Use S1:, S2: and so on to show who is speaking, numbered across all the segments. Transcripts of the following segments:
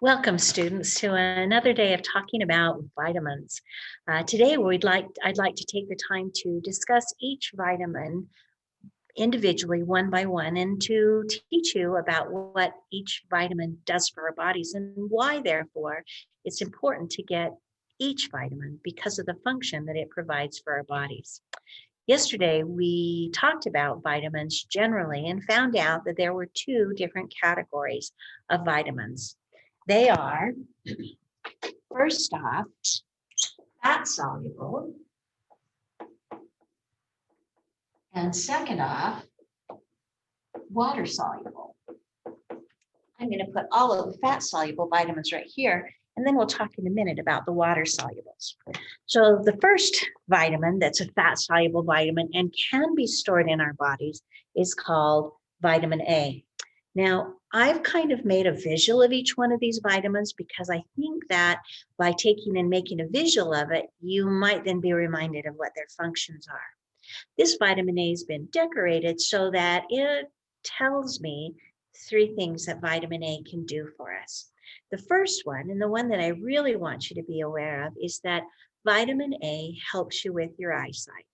S1: Welcome, students, to another day of talking about vitamins. Today, I'd like to take the time to discuss each vitamin individually, one by one, and to teach you about what each vitamin does for our bodies and why, therefore, it's important to get each vitamin because of the function that it provides for our bodies. Yesterday, we talked about vitamins generally and found out that there were two different categories of vitamins. They are, first off, fat soluble, and second off, water soluble. I'm going to put all of the fat soluble vitamins right here, and then we'll talk in a minute about the water solubles. So the first vitamin that's a fat soluble vitamin and can be stored in our bodies is called vitamin A. Now, I've kind of made a visual of each one of these vitamins because I think that by taking and making a visual of it, you might then be reminded of what their functions are. This vitamin A has been decorated so that it tells me three things that vitamin A can do for us. The first one, and the one that I really want you to be aware of, is that vitamin A helps you with your eyesight.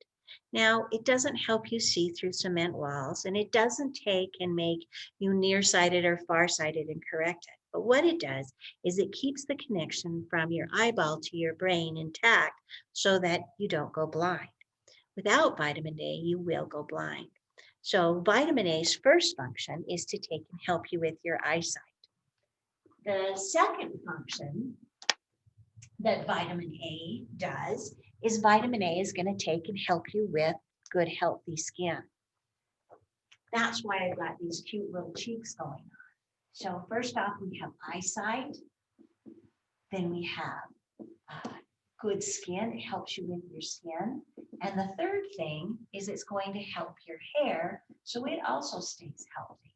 S1: Now, it doesn't help you see through cement walls, and it doesn't take and make you nearsighted or farsighted and correct it. But what it does is it keeps the connection from your eyeball to your brain intact so that you don't go blind. Without vitamin A, you will go blind. So vitamin A's first function is to take and help you with your eyesight. The second function that vitamin A does is vitamin A is going to take and help you with good, healthy skin. That's why I've got these cute little cheeks going on. So first off, we have eyesight. Then we have good skin. It helps you with your skin. And the third thing is it's going to help your hair so it also stays healthy.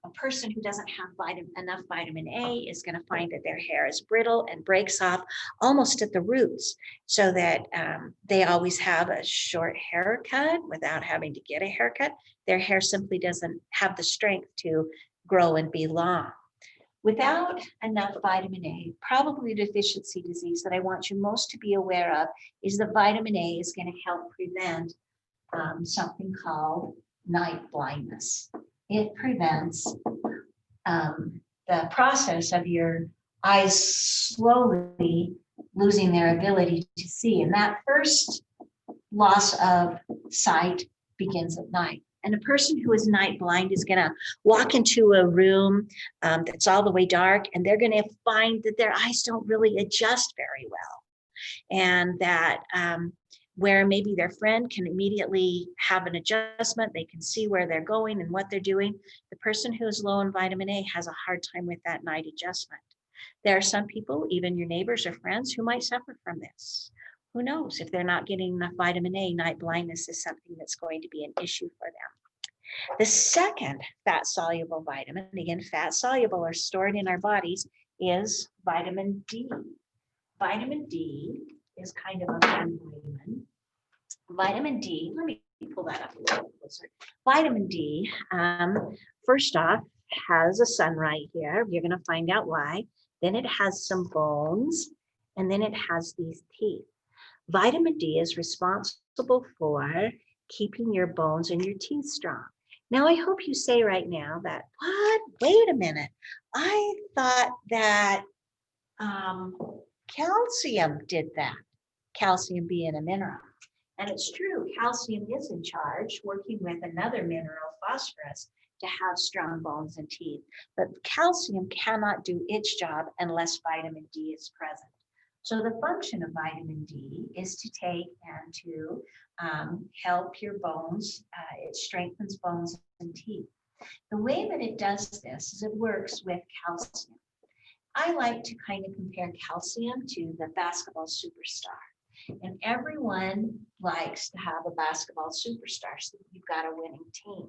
S1: A person who doesn't have enough vitamin A is going to find that their hair is brittle and breaks off almost at the roots, so that they always have a short haircut without having to get a haircut. Their hair simply doesn't have the strength to grow and be long. Without enough vitamin A, probably deficiency disease that I want you most to be aware of is that vitamin A is going to help prevent something called night blindness. It prevents the process of your eyes slowly losing their ability to see. And that first loss of sight begins at night. And a person who is night blind is going to walk into a room that's all the way dark, and they're going to find that their eyes don't really adjust very well. And that where maybe their friend can immediately have an adjustment, they can see where they're going and what they're doing. The person who is low in vitamin A has a hard time with that night adjustment. There are some people, even your neighbors or friends, who might suffer from this. Who knows? If they're not getting enough vitamin A, night blindness is something that's going to be an issue for them. The second fat soluble vitamin, again, fat soluble or stored in our bodies, is vitamin D. Vitamin D is kind of a fun vitamin. Vitamin D, let me pull that up a little closer. Vitamin D, first off, has a sun right here. You're going to find out why. Then it has some bones, and then it has these teeth. Vitamin D is responsible for keeping your bones and your teeth strong. Now, I hope you say right now that, what? Wait a minute. I thought that calcium did that, calcium being a mineral. And it's true, calcium is in charge, working with another mineral, phosphorus, to have strong bones and teeth. But calcium cannot do its job unless vitamin D is present. So the function of vitamin D is to take and to help your bones. It strengthens bones and teeth. The way that it does this is it works with calcium. I like to kind of compare calcium to the basketball superstar. And everyone likes to have a basketball superstar so that you've got a winning team.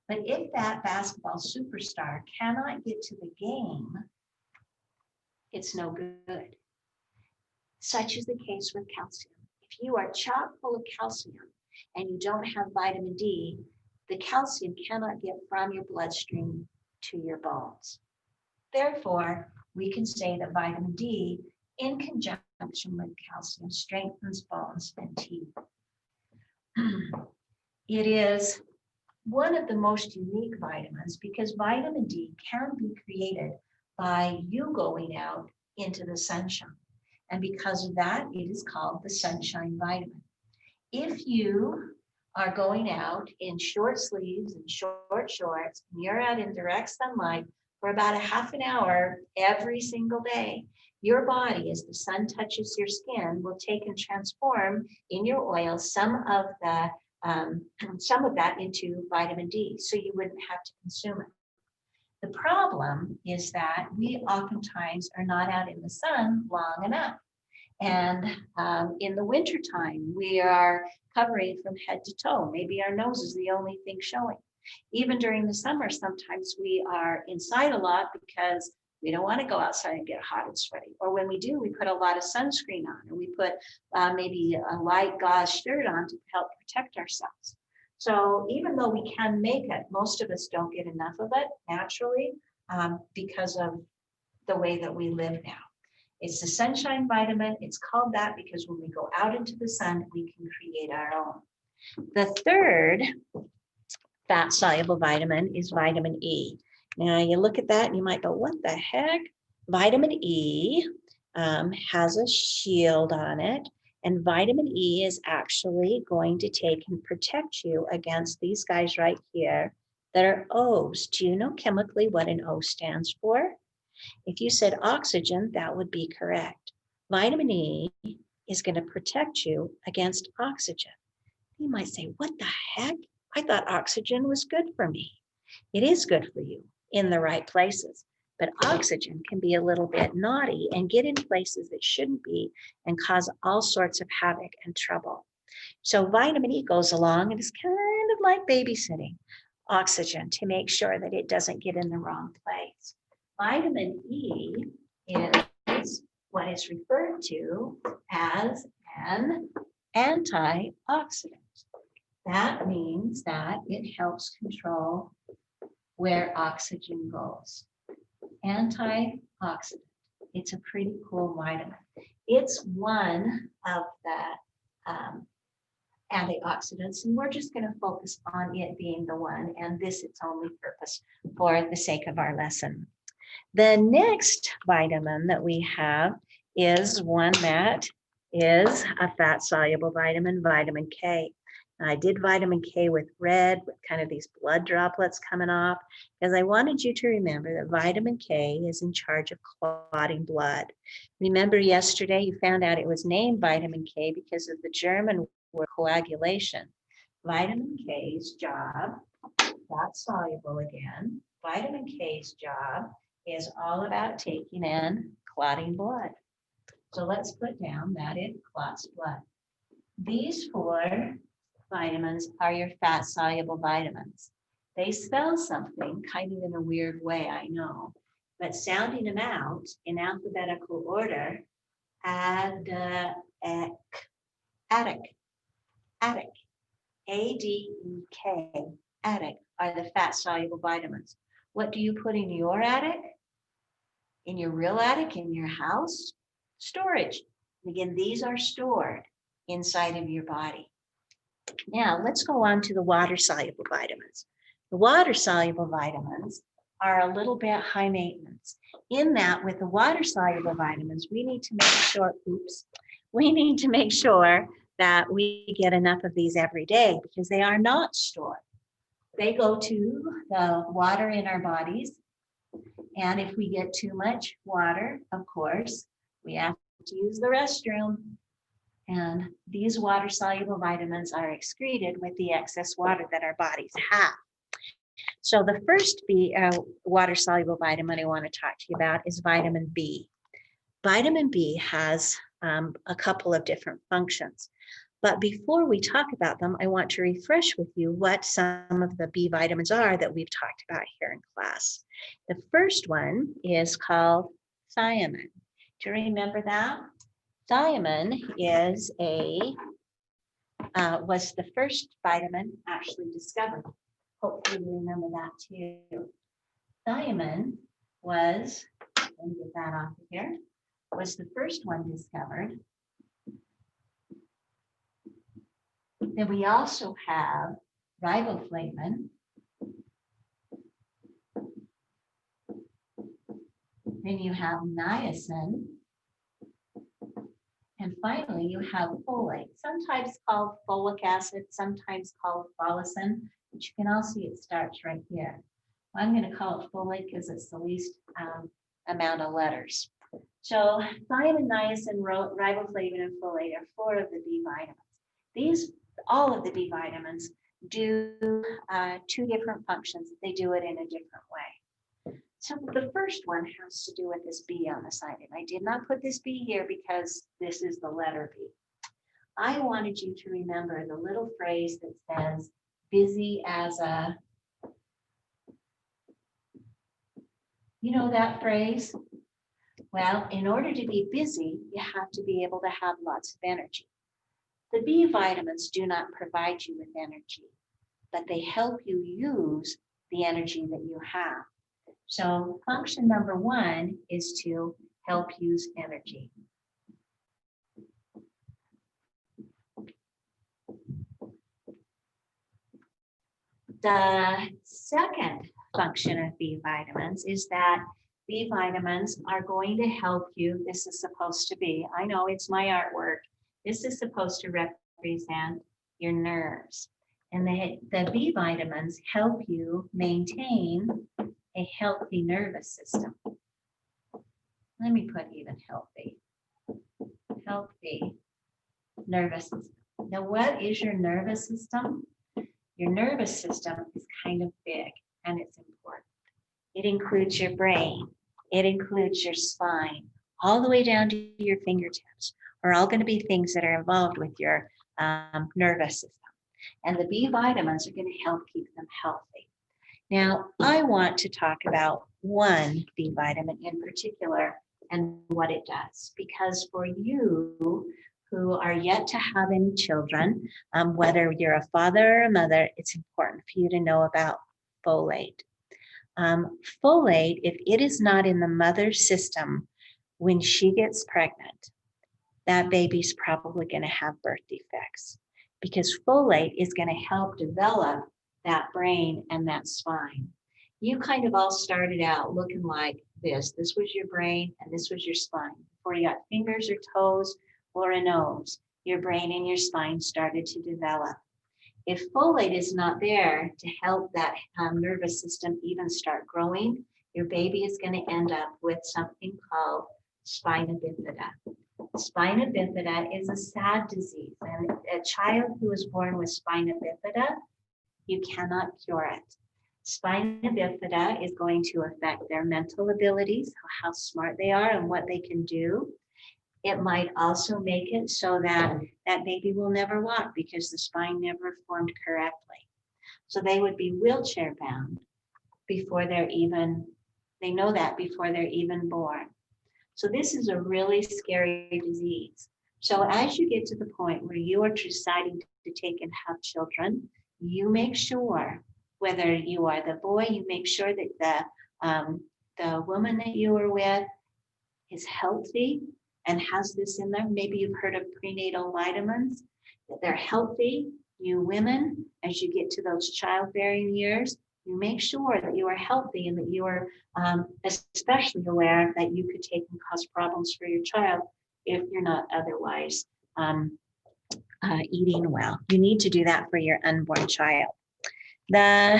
S1: But if that basketball superstar cannot get to the game, it's no good. Such is the case with calcium. If you are chock full of calcium and you don't have vitamin D, the calcium cannot get from your bloodstream to your bones. Therefore, we can say that vitamin D, in conjunction with calcium, strengthens bones and teeth. It is one of the most unique vitamins because vitamin D can be created by you going out into the sunshine. And because of that, it is called the sunshine vitamin. If you are going out in short sleeves and short shorts, and you're out in direct sunlight for about a half an hour every single day, your body, as the sun touches your skin, will take and transform in your oil some of that into vitamin D, so you wouldn't have to consume it. The problem is that we oftentimes are not out in the sun long enough. And in the wintertime, we are covering from head to toe. Maybe our nose is the only thing showing. Even during the summer, sometimes we are inside a lot because we don't want to go outside and get hot and sweaty. Or when we do, we put a lot of sunscreen on, and we put maybe a light gauze shirt on to help protect ourselves. So even though we can make it, most of us don't get enough of it naturally because of the way that we live now. It's the sunshine vitamin. It's called that because when we go out into the sun, we can create our own. The third fat-soluble vitamin is vitamin E. Now you look at that and you might go, what the heck? Vitamin E has a shield on it, and vitamin E is actually going to take and protect you against these guys right here that are O's. Do you know chemically what an O stands for? If you said oxygen, that would be correct. Vitamin E is going to protect you against oxygen. You might say, what the heck? I thought oxygen was good for me. It is good for you in the right places, but oxygen can be a little bit naughty and get in places that shouldn't be and cause all sorts of havoc and trouble. So vitamin E goes along and is kind of like babysitting oxygen to make sure that it doesn't get in the wrong place. Vitamin E is what is referred to as an antioxidant. That means that it helps control where oxygen goes. Antioxidant. It's a pretty cool vitamin. It's one of the antioxidants, and we're just going to focus on it being the one, and this its only purpose for the sake of our lesson. The next vitamin that we have is one that is a fat-soluble vitamin, vitamin K. I did vitamin K with red, with kind of these blood droplets coming off, because I wanted you to remember that vitamin K is in charge of clotting blood. Remember yesterday you found out it was named vitamin K because of the German word coagulation. Vitamin K's job, that's soluble again, vitamin K's job is all about taking in clotting blood. So let's put down that it clots blood. These four vitamins are your fat-soluble vitamins. They spell something kind of in a weird way, I know, but sounding them out in alphabetical order, ADEK, A-D-E-K, ADEK are the fat-soluble vitamins. What do you put in your attic? In your real attic, in your house? Storage. Again, these are stored inside of your body. Now, let's go on to the water-soluble vitamins. The water-soluble vitamins are a little bit high maintenance. In that, with the water-soluble vitamins, we need to make sure that we get enough of these every day because they are not stored. They go to the water in our bodies. And if we get too much water, of course, we have to use the restroom. And these water-soluble vitamins are excreted with the excess water that our bodies have. So the first water-soluble vitamin I want to talk to you about is vitamin B. Vitamin B has a couple of different functions. But before we talk about them, I want to refresh with you what some of the B vitamins are that we've talked about here in class. The first one is called thiamine. Do you remember that? Thiamine is was the first vitamin actually discovered. Hopefully you remember that too. Thiamine was, let me get that off of here, was the first one discovered. Then we also have riboflavin. Then you have niacin. And finally, you have folate, sometimes called folic acid, sometimes called folacin, but you can all see it starts right here. I'm going to call it folate because it's the least amount of letters. So thiamine, niacin, riboflavin, and folate are 4 of the B vitamins. All of the B vitamins do 2 different functions. They do it in a different way. So the first one has to do with this B on the side. And I did not put this B here because this is the letter B. I wanted you to remember the little phrase that says, busy as a, you know that phrase? Well, in order to be busy, you have to be able to have lots of energy. The B vitamins do not provide you with energy, but they help you use the energy that you have. So function number 1 is to help use energy. The second function of B vitamins is that B vitamins are going to help you. This is supposed to be, I know it's my artwork. This is supposed to represent your nerves. And the B vitamins help you maintain a healthy nervous system. Let me put even healthy nervous system. Now, what is your nervous system? Your nervous system is kind of big and it's important. It includes your brain. It includes your spine, all the way down to your fingertips are all going to be things that are involved with your nervous system. And the B vitamins are going to help keep them healthy. Now, I want to talk about one B vitamin in particular and what it does, because for you who are yet to have any children, whether you're a father or a mother, it's important for you to know about folate. Folate, if it is not in the mother's system when she gets pregnant, that baby's probably going to have birth defects, because folate is going to help develop that brain and that spine. You kind of all started out looking like this. This was your brain and this was your spine. Before you got fingers or toes or a nose, your brain and your spine started to develop. If folate is not there to help that nervous system even start growing, your baby is going to end up with something called spina bifida. Spina bifida is a sad disease, and a child who is born with spina bifida, you cannot cure it. Spina bifida is going to affect their mental abilities, how smart they are and what they can do. It might also make it so that that baby will never walk because the spine never formed correctly. So they would be wheelchair bound before they're even, they know that before they're even born. So this is a really scary disease. So as you get to the point where you are deciding to take and have children, you make sure, whether you are the boy, you make sure that the woman that you are with is healthy and has this in there. Maybe you've heard of prenatal vitamins, that they're healthy. You women, as you get to those childbearing years, you make sure that you are healthy and that you are especially aware that you could take and cause problems for your child if you're not otherwise eating well. You need to do that for your unborn child. The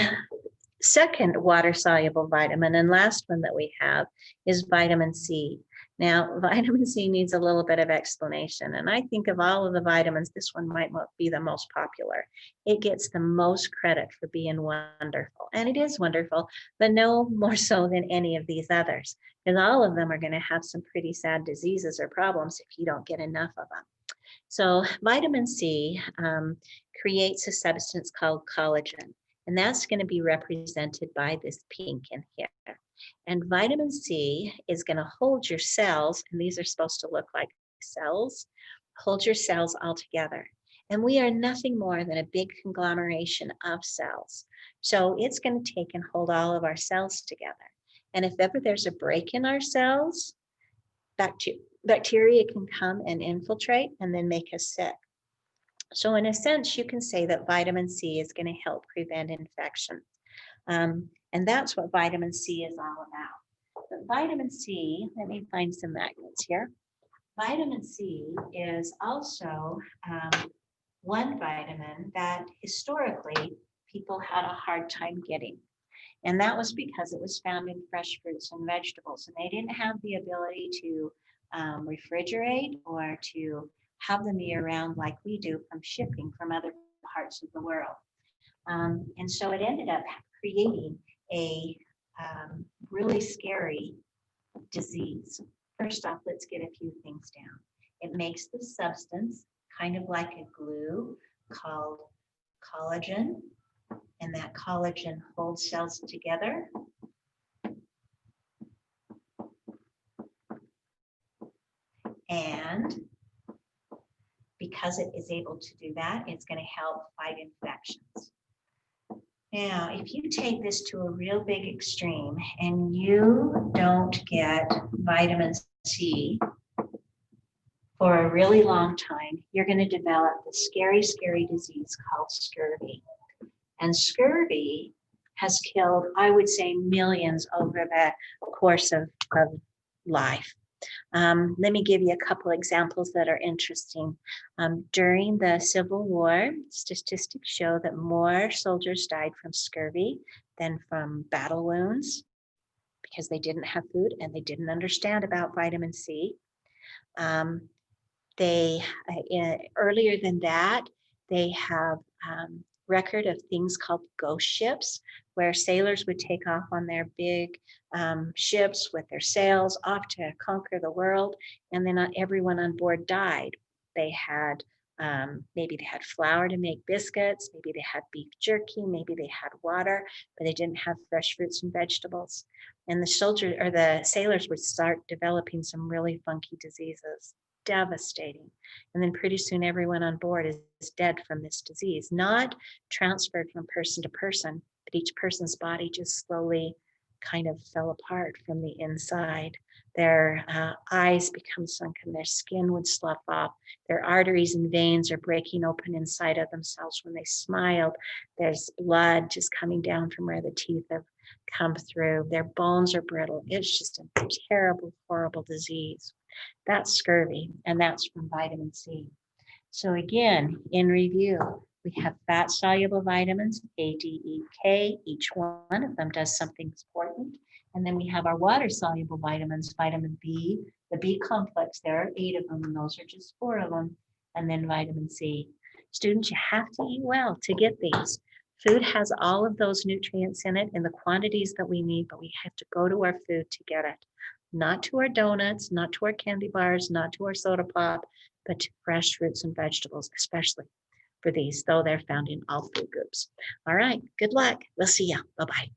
S1: second water-soluble vitamin and last one that we have is vitamin C. Now, vitamin C needs a little bit of explanation, and I think of all of the vitamins, this one might be the most popular. It gets the most credit for being wonderful, and it is wonderful, but no more so than any of these others, because all of them are going to have some pretty sad diseases or problems if you don't get enough of them. So vitamin C creates a substance called collagen, and that's going to be represented by this pink in here. And vitamin C is going to hold your cells, and these are supposed to look like cells, hold your cells all together. And we are nothing more than a big conglomeration of cells. So it's going to take and hold all of our cells together. And if ever there's a break in our cells, bacteria can come and infiltrate and then make us sick. So in a sense, you can say that vitamin C is going to help prevent infection. And that's what vitamin C is all about. But vitamin C, let me find some magnets here. Vitamin C is also one vitamin that historically people had a hard time getting. And that was because it was found in fresh fruits and vegetables. And they didn't have the ability to refrigerate or to have them year round like we do from shipping from other parts of the world. And so it ended up creating a really scary disease. First off, let's get a few things down. It makes the substance kind of like a glue called collagen, and that collagen holds cells together. And because it is able to do that, it's going to help fight infections. Now, if you take this to a real big extreme and you don't get vitamin C for a really long time, you're going to develop the scary, scary disease called scurvy. And scurvy has killed, I would say, millions over the course of life. Let me give you a couple examples that are interesting. During the Civil War, statistics show that more soldiers died from scurvy than from battle wounds because they didn't have food and they didn't understand about vitamin C. Earlier than that, they have record of things called ghost ships, where sailors would take off on their big ships with their sails off to conquer the world, and then not everyone on board died. They had maybe they had flour to make biscuits, maybe they had beef jerky, maybe they had water, but they didn't have fresh fruits and vegetables. And the soldiers or the sailors would start developing some really funky diseases. Devastating. And then pretty soon everyone on board is dead from this disease, not transferred from person to person, but each person's body just slowly kind of fell apart from the inside. Their eyes become sunken, their skin would slough off, their arteries and veins are breaking open inside of themselves when they smiled. There's blood just coming down from where the teeth have come through. Their bones are brittle. It's just a terrible, horrible disease. That's scurvy, and that's from vitamin C. So again, in review, we have fat-soluble vitamins, A, D, E, K. Each one of them does something important. And then we have our water-soluble vitamins, vitamin B, the B complex. There are 8 of them, and those are just 4 of them. And then vitamin C. Students, you have to eat well to get these. Food has all of those nutrients in it in the quantities that we need, but we have to go to our food to get it. Not to our donuts, not to our candy bars, not to our soda pop, but to fresh fruits and vegetables, especially for these, though they're found in all food groups. All right, good luck. We'll see you. Bye-bye.